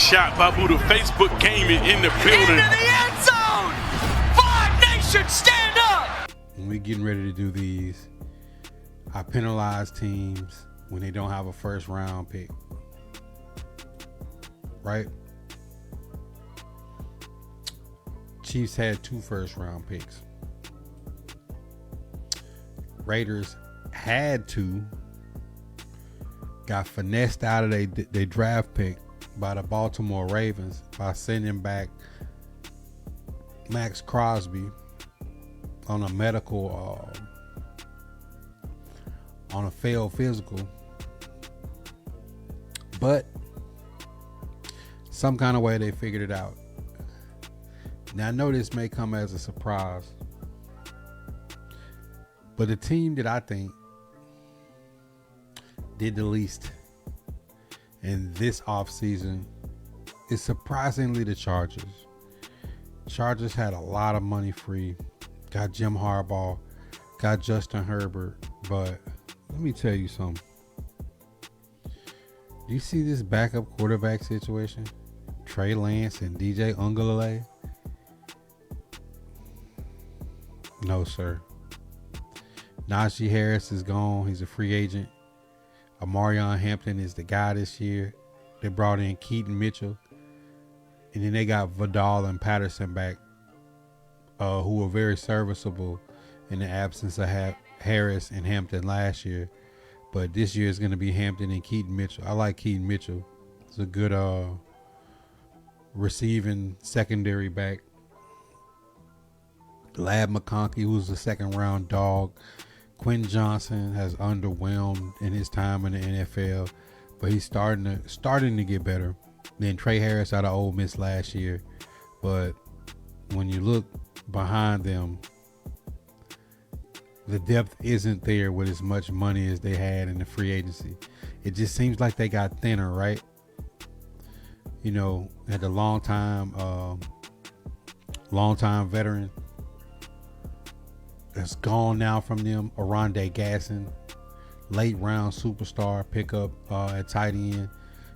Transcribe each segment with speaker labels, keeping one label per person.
Speaker 1: shot by Buddha. Facebook Gaming in the building.
Speaker 2: Into the end zone! Five Nations, stand up!
Speaker 3: When we're getting ready to do these, I penalize teams when they don't have a first round pick. Right? Chiefs had 2 first round picks. Raiders had 2. Got finessed out of their draft pick by the Baltimore Ravens by sending back Max Crosby on a medical, on a failed physical. But some kind of way they figured it out. Now I know this may come as a surprise, but the team that I think did the least in this offseason is surprisingly the Chargers. Chargers had a lot of money free, got Jim Harbaugh, got Justin Herbert, but let me tell you something. Do you see this backup quarterback situation? Trey Lance and DJ Uiagalelei? No, sir. Najee Harris is gone. He's a free agent. Amarion Hampton is the guy this year. They brought in Keaton Mitchell. And then they got Vidal and Patterson back, who were very serviceable in the absence of Harris and Hampton last year. But this year is going to be Hampton and Keaton Mitchell. I like Keaton Mitchell. It's a good receiving secondary back. Lab McConkey, who's a second-round dog. Quentin Johnson has underwhelmed in his time in the NFL, but he's starting to get better. Then Trey Harris out of Ole Miss last year, but when you look behind them, the depth isn't there with as much money as they had in the free agency. It just seems like they got thinner, right? You know, had the long time veteran that's gone now from them, Oronde Gasson, late round superstar pickup at tight end,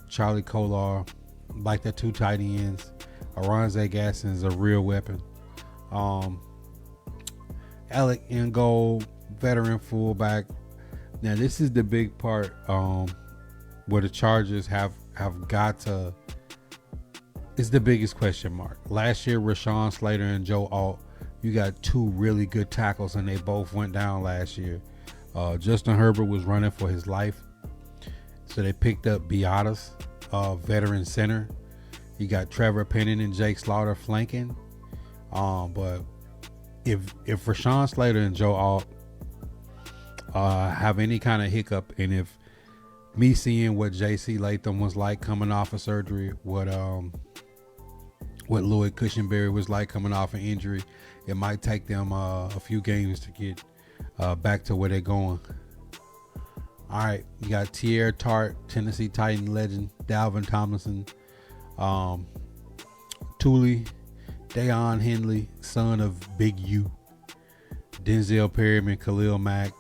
Speaker 3: Charlie Kolar, like the 2 tight ends. Oronde Gasson is a real weapon. Alec Ingold, veteran fullback. Now this is the big part where the Chargers have got to. It's the biggest question mark. Last year, Rashawn Slater and Joe Alt. You got 2 really good tackles, and they both went down last year. Justin Herbert was running for his life, so they picked up Biadasz, veteran center. You got Trevor Penning and Jake Slaughter flanking. But if Rashawn Slater and Joe Alt have any kind of hiccup, and if me seeing what J.C. Latham was like coming off of surgery, what Lloyd Cushenberry was like coming off an injury, it might take them a few games to get back to where they're going. All right, you got Teair Tart, Tennessee Titan legend, Dalvin Tomlinson, Thule, Deion Henley, son of Big U, Denzel Perryman, Khalil Mack,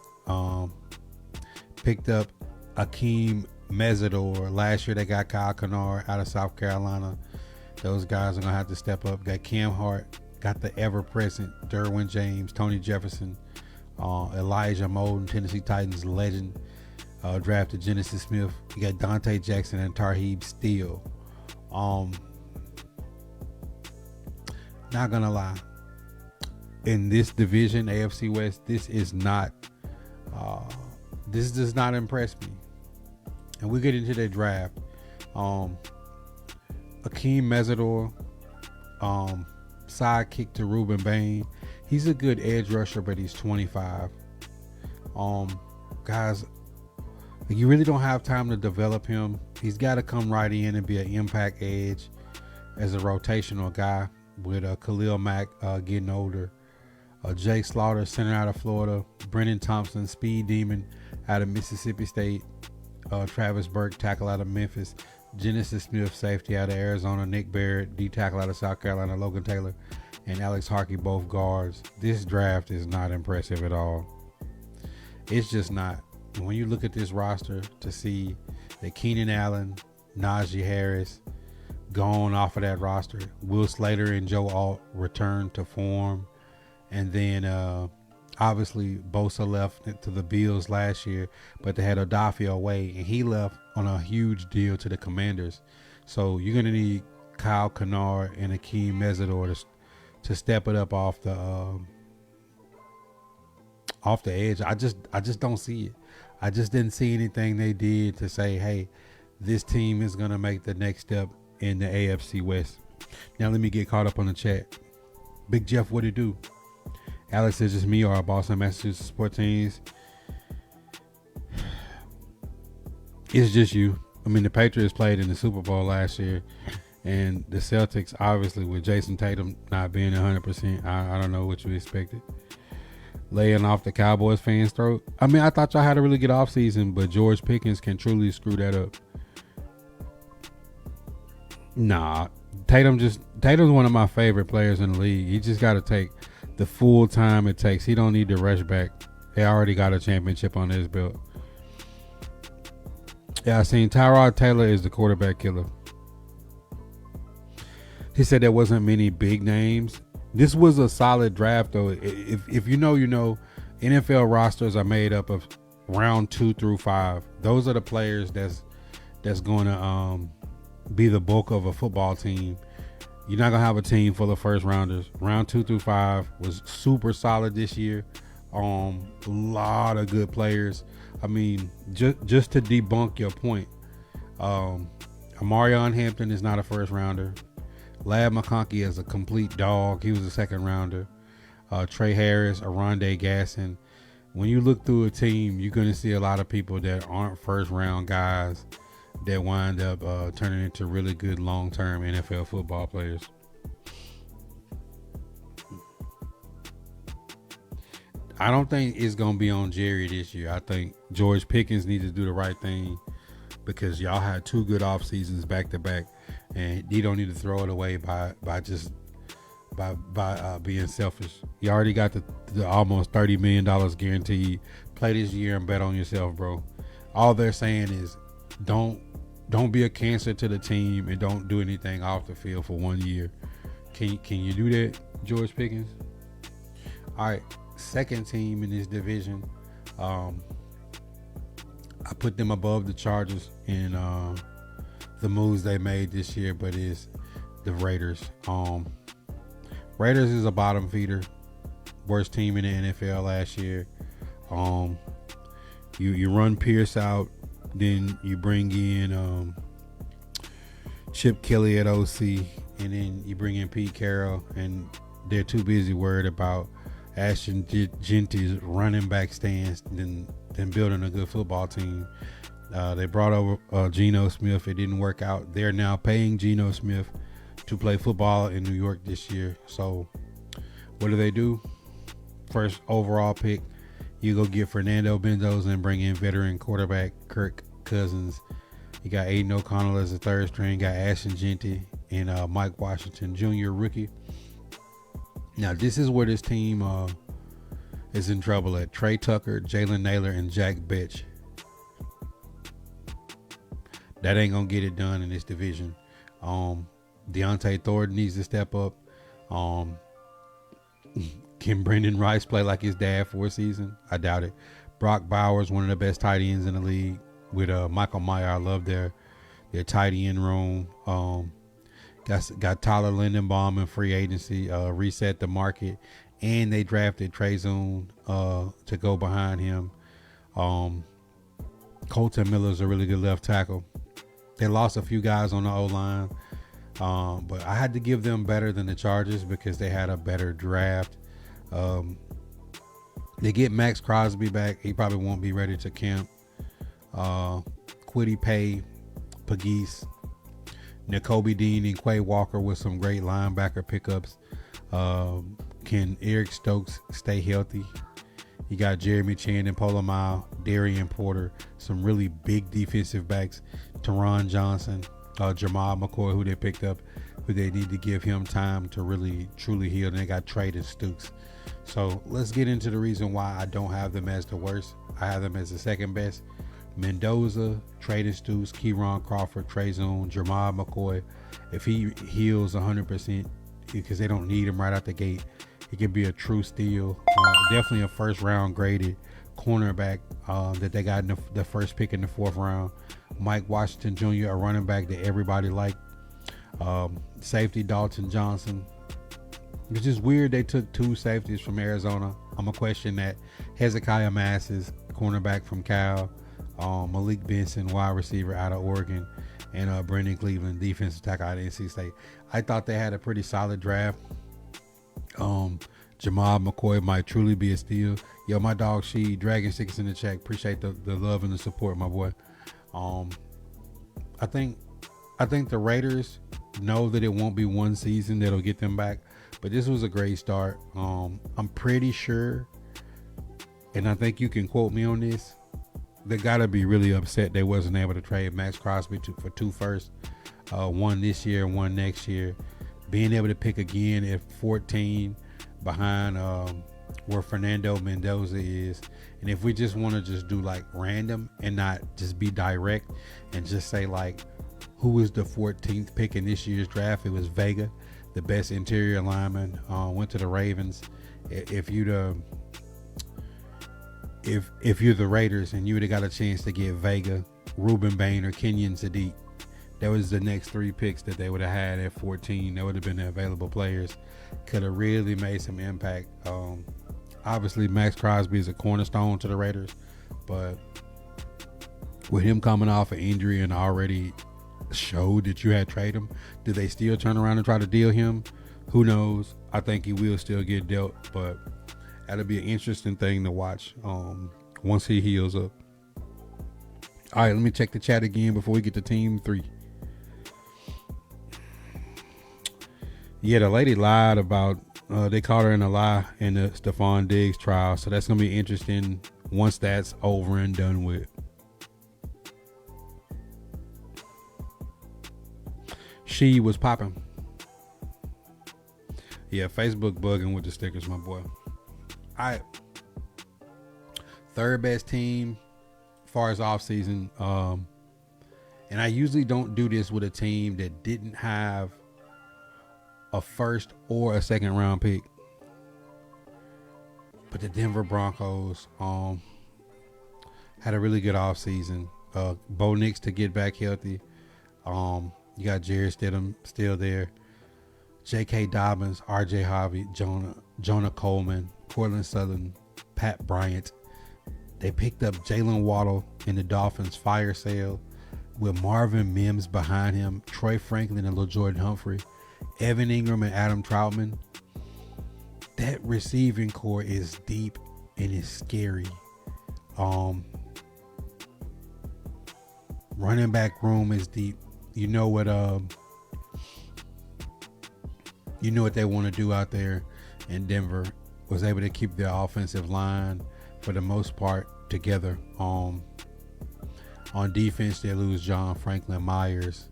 Speaker 3: picked up Akeem Mesidor. Last year they got Kyle Kennard out of South Carolina. Those guys are going to have to step up. Got Cam Hart, got the ever-present Derwin James, Tony Jefferson, Elijah Molden, Tennessee Titans legend, drafted Genesis Smith. You got Dante Jackson and Tarheeb Steele. Not going to lie. In this division, AFC West, this does not impress me. And we get into the draft. Akeem Mesidor, sidekick to Ruben Bain. He's a good edge rusher, but he's 25. Guys, you really don't have time to develop him. He's got to come right in and be an impact edge as a rotational guy with Khalil Mack getting older. Jake Slaughter, center out of Florida. Brennan Thompson, speed demon out of Mississippi State. Travis Burke, tackle out of Memphis. Genesis Smith, safety out of Arizona. Nick Barrett, D tackle out of South Carolina. Logan Taylor and Alex Harkey, both guards. This draft is not impressive at all. It's just not. When you look at this roster to see that Keenan Allen, Najee Harris, gone off of that roster. Will Slater and Joe Alt returned to form. And then obviously Bosa left to the Bills last year, but they had Odafe away, and he left on a huge deal to the Commanders. So you're going to need Kyle Kennard and Akeem Mesidor to step it up off the edge. I just don't see it. I just didn't see anything they did to say, hey, this team is going to make the next step in the AFC West. Now let me get caught up on the chat. Big Jeff, what it do? Alex says it's me or our Boston, Massachusetts sports teams. It's just you. I mean, the Patriots played in the Super Bowl last year, and the Celtics, obviously, with Jason Tatum not being 100%, I don't know what you expected. Laying off the Cowboys fans' throat. I mean, I thought y'all had a really good offseason, but George Pickens can truly screw that up. Nah, Tatum's one of my favorite players in the league. He just got to take the full time it takes. He don't need to rush back. They already got a championship on his belt. Yeah, I seen Tyrod Taylor is the quarterback killer. He said there wasn't many big names. This was a solid draft, though. If you know, you know, NFL rosters are made up of round 2 through 5. Those are the players that's going to be the bulk of a football team. You're not going to have a team full of first rounders. Round 2 through 5 was super solid this year. A lot of good players. I mean, just to debunk your point, Amarion Hampton is not a first rounder. Lab McConkey is a complete dog. He was a second rounder. Trey Harris, Aronde Gasson. When you look through a team, you're going to see a lot of people that aren't first round guys that wind up turning into really good long-term NFL football players. I don't think it's going to be on Jerry this year. I think George Pickens needs to do the right thing because y'all had 2 good off seasons back to back, and you don't need to throw it away by being selfish. You already got the almost $30 million guaranteed. Play this year and bet on yourself, bro. All they're saying is don't be a cancer to the team and don't do anything off the field for 1 year. Can you do that, George Pickens? All right, second team in this division. I put them above the Chargers in the moves they made this year, but it's the Raiders. Raiders is a bottom feeder, worst team in the NFL last year. You run Pierce out, then you bring in Chip Kelly at OC, and then you bring in Pete Carroll, and they're too busy worried about Ashton Genty's running back stance than building a good football team. They brought over Geno Smith. It didn't work out. They're now paying Geno Smith to play football in New York this year. So what do? First overall pick, you go get Fernando Benzo's and bring in veteran quarterback Kirk Cousins. You got Aiden O'Connell as a third string. Got Ashton Genty and Mike Washington Jr. rookie. Now this is where this team is in trouble at. Trey Tucker, Jalen Naylor, and Jack Betch. That ain't gonna get it done in this division. Deontay Thornton needs to step up. Can Brendan Rice play like his dad for a season? I doubt it. Brock Bowers, one of the best tight ends in the league, with Michael Mayer. I love their tight end room. Got Tyler Lindenbaum in free agency, reset the market, and they drafted Trezone to go behind him. Colton Miller's a really good left tackle. They lost a few guys on the O-line, but I had to give them better than the Chargers because they had a better draft. They get Max Crosby back. He probably won't be ready to camp. Kwity Paye, Pegues, Nakobe Dean, and Quay Walker with some great linebacker pickups. Can Eric Stokes stay healthy? You got Jeremy Chan and Polamalu, Darian Porter, some really big defensive backs. Teron Johnson, Jamal McCoy, who they picked up, who they need to give him time to really truly heal. And they got Traden Stukes. So let's get into the reason why I don't have them as the worst. I have them as the second best. Mendoza, Traden Stoops, Keyron Crawford, Trey Zoon, Jamal McCoy. If he heals 100%, because they don't need him right out the gate, he could be a true steal. Definitely a first round graded cornerback that they got in the first pick in the 4th round. Mike Washington Jr., a running back that everybody liked. Safety Dalton Johnson. It's just weird they took 2 safeties from Arizona. I'm going to question that. Hezekiah Masses, cornerback from Cal. Malik Benson, wide receiver out of Oregon. And Brendan Cleveland, defensive tackle out of NC State. I thought they had a pretty solid draft. Jamal McCoy might truly be a steal. Yo, my dog She, Dragon Six in the check. Appreciate the love and the support, my boy. I think the Raiders know that it won't be one season that'll get them back, but this was a great start. I'm pretty sure, and I think you can quote me on this, they gotta be really upset they wasn't able to trade Max Crosby for 2 firsts, one this year, one next year. Being able to pick again at 14 behind where Fernando Mendoza is. And if we just want to just do like random and not just be direct and just say like, who was the 14th pick in this year's draft? It was Vega, the best interior lineman, went to the Ravens. If you're the Raiders and you would have got a chance to get Vega, Ruben Bain, or Kenyon Sadiq, that was the next 3 picks that they would have had at 14. That would have been the available players. Could have really made some impact. Obviously, Max Crosby is a cornerstone to the Raiders, but with him coming off an injury and already showed that you had traded him, do they still turn around and try to deal him? Who knows? I think he will still get dealt, but that'll be an interesting thing to watch once he heals up. All right, let me check the chat again before we get to Team 3. Yeah, the lady lied about, they caught her in a lie in the Stephon Diggs trial. So that's going to be interesting once that's over and done with. She was popping. Yeah, Facebook bugging with the stickers, my boy. All right. 3rd best team as far as offseason. And I usually don't do this with a team that didn't have a 1st or a 2nd round pick, but the Denver Broncos had a really good offseason. Bo Nix to get back healthy. You got Jared Stidham still there, J.K. Dobbins, R.J. Harvey, Jonah Coleman, Cortland Sutherland, Pat Bryant. They picked up Jalen Waddle in the Dolphins' fire sale with Marvin Mims behind him, Troy Franklin and LaJordan Humphrey, Evan Ingram and Adam Troutman. That receiving core is deep and it's scary. Running back room is deep. You know what they want to do out there, and Denver was able to keep their offensive line for the most part together. On defense, they lose John Franklin Myers.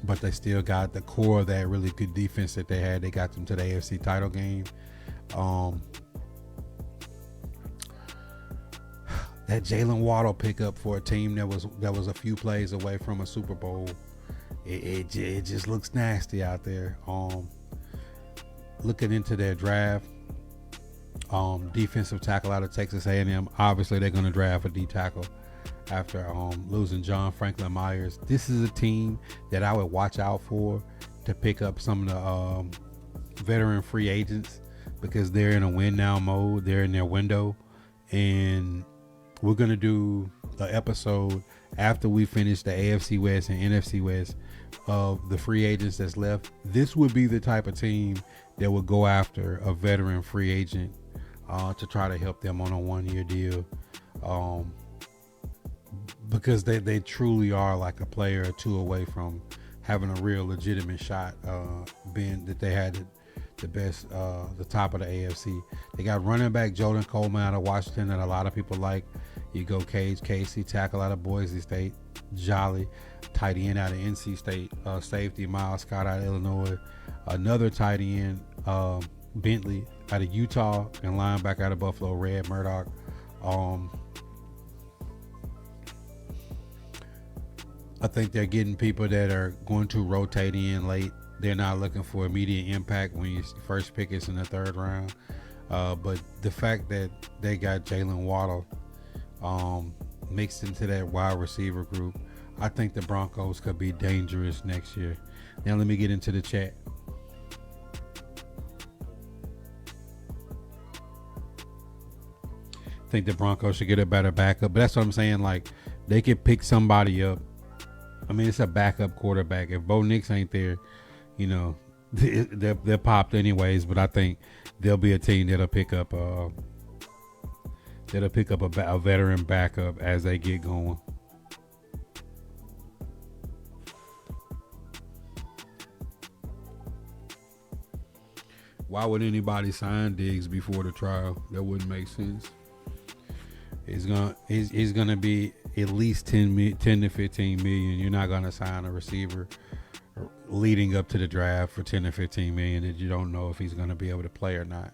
Speaker 3: But they still got the core of that really good defense that they had. They got them to the AFC title game. That Jalen Waddle pickup for a team that was a few plays away from a Super Bowl, it just looks nasty out there. Looking into their draft, defensive tackle out of Texas A&M. Obviously, they're going to draft a D tackle after losing John Franklin Myers. This is a team that I would watch out for to pick up some of the veteran free agents, because they're in a win now mode. They're in their window, and we're going to do an episode after we finish the AFC West and NFC West of the free agents that's left. This would be the type of team that would go after a veteran free agent to try to help them on a 1-year deal. Because they truly are like a player or two away from having a real legitimate shot, being that they had the best, the top of the AFC. They got running back Jordan Coleman out of Washington that a lot of people like. You go Cage Casey, tackle out of Boise State, Jolly, tight end out of NC State, safety Miles Scott out of Illinois, another tight end Bentley out of Utah, and linebacker out of Buffalo, Red Murdoch. I think they're getting people that are going to rotate in late. They're not looking for immediate impact when your first pick is in the third round. But the fact that they got Jalen Waddle mixed into that wide receiver group, I think the Broncos could be dangerous next year. Now let me get into the chat. I think the Broncos should get a better backup, but that's what I'm saying. Like, they could pick somebody up. I mean, it's a backup quarterback. If Bo Nix ain't there, you know, they're popped anyways. But I think there'll be a team that'll pick up a veteran backup as they get going. Why would anybody sign Diggs before the trial? That wouldn't make sense. He's gonna be at least 10 to 15 million. You're not gonna sign a receiver leading up to the draft for 10 to 15 million that you don't know if he's gonna be able to play or not.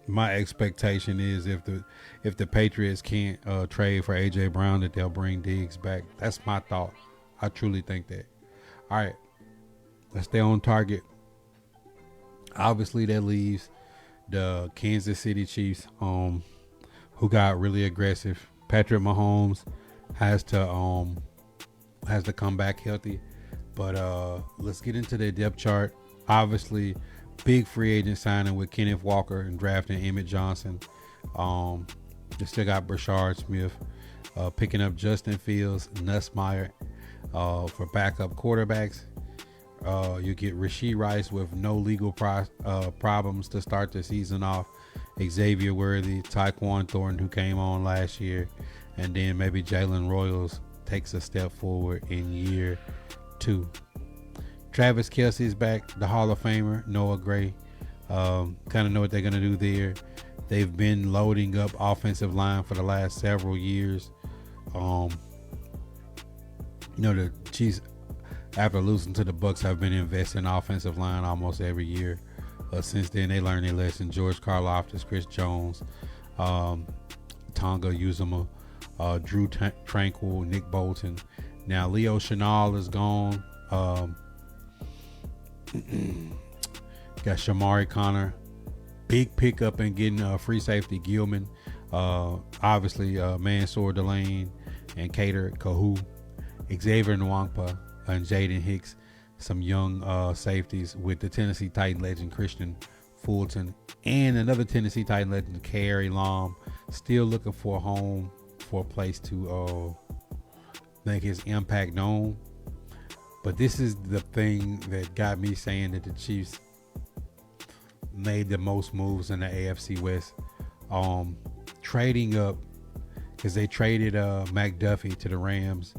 Speaker 3: My expectation is if the Patriots can't trade for AJ Brown, that they'll bring Diggs back. That's my thought. I truly think that. All right, let's stay on target. Obviously, that leaves the Kansas City Chiefs, who got really aggressive. Patrick Mahomes has to come back healthy. But let's get into their depth chart. Obviously, big free agent signing with Kenneth Walker and drafting Emmett Johnson. They still got Brashard Smith, picking up Justin Fields, Nussmeier for backup quarterbacks. You get Rashee Rice with no legal problems to start the season off. Xavier Worthy, Tyquan Thornton, who came on last year, and then maybe Jalen Royals takes a step forward in year 2. Travis Kelce's back, the Hall of Famer, Noah Gray. Kind of know what they're going to do there. They've been loading up offensive line for the last several years. The Chiefs, after losing to the Bucs, have been investing in offensive line almost every year. Since then, they learned their lesson. George Karlaftis, Chris Jones, Tonga Uzomah, Drew Tranquil, Nick Bolton. Now, Leo Chenal is gone. Got Shamari Connor. Big pickup in getting free safety Gilman. Obviously, Mansour Delane and Cater Kahu. Xavier Nwankpa and Jaden Hicks. Some young safeties with the Tennessee Titan legend Christian Fulton and another Tennessee Titan legend Kerry Long. Still looking for a home, for a place to make his impact known. But this is the thing that got me saying that the Chiefs made the most moves in the AFC West. Trading up, because they traded McDuffie to the Rams.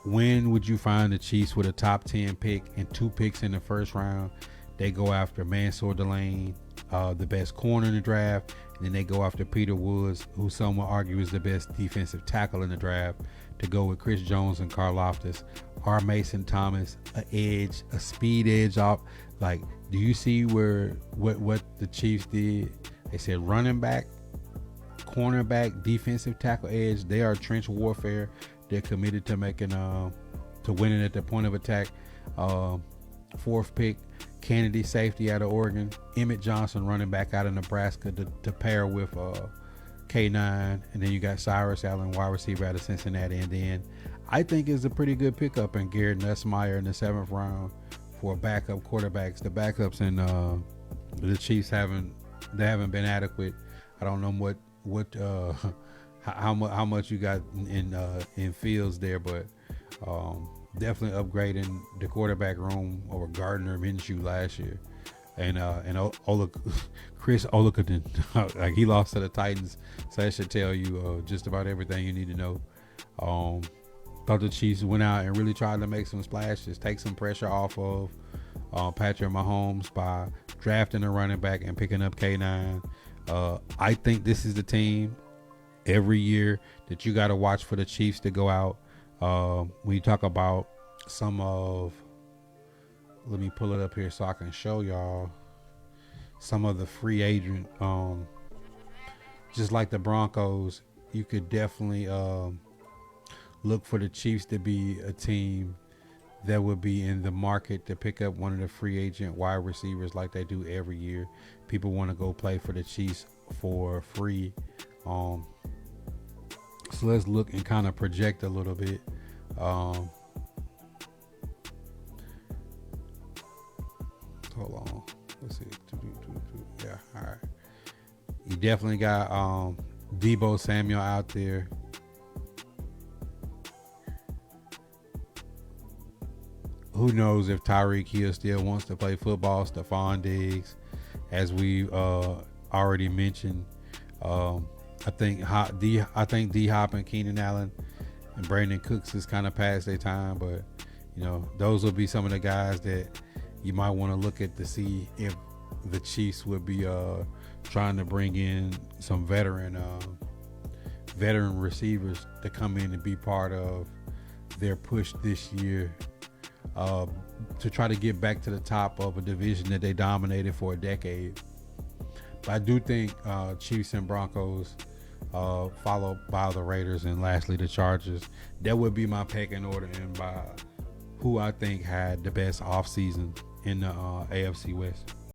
Speaker 3: When would you find the Chiefs with a top 10 pick and 2 picks in the first round? They go after Mansour Delane, the best corner in the draft, and then they go after Peter Woods, who some will argue is the best defensive tackle in the draft, to go with Chris Jones and Karlaftis. R. Mason Thomas, a speed edge off. Like, do you see what the Chiefs did? They said running back, cornerback, defensive tackle, edge. They are trench warfare. They're committed to making to winning at the point of attack. 4th pick, Kennedy, safety out of Oregon. Emmett Johnson, running back out of Nebraska, to pair with K9. And then you got Cyrus Allen, wide receiver out of Cincinnati. And then I think it's a pretty good pickup in Garrett Nussmeier in the 7th round for backup quarterbacks. The backups in the Chiefs haven't been adequate. I don't know what how much you got in Fields there, but definitely upgrading the quarterback room over Gardner Minshew last year, and Chris Olakuden, like, he lost to the Titans, so that should tell you just about everything you need to know. Thought the Chiefs went out and really tried to make some splashes, take some pressure off of Patrick Mahomes by drafting a running back and picking up K9. I think this is the team every year that you got to watch for the Chiefs to go out. When you talk about some of, let me pull it up here so I can show y'all some of the free agent just like the Broncos, you could definitely look for the Chiefs to be a team that would be in the market to pick up one of the free agent wide receivers like they do every year. People want to go play for the Chiefs for free. So let's look and kind of project a little bit. Hold on. Let's see. Yeah, all right. You definitely got Deebo Samuel out there. Who knows if Tyreek Hill still wants to play football? Stephon Diggs, as we already mentioned. I think D Hop and Keenan Allen and Brandon Cooks is kind of past their time, but those will be some of the guys that you might want to look at to see if the Chiefs would be trying to bring in some veteran receivers to come in and be part of their push this year to try to get back to the top of a division that they dominated for a decade. But I do think Chiefs and Broncos, followed by the Raiders, and lastly the Chargers. That would be my pecking order, and by who I think had the best offseason in the AFC West.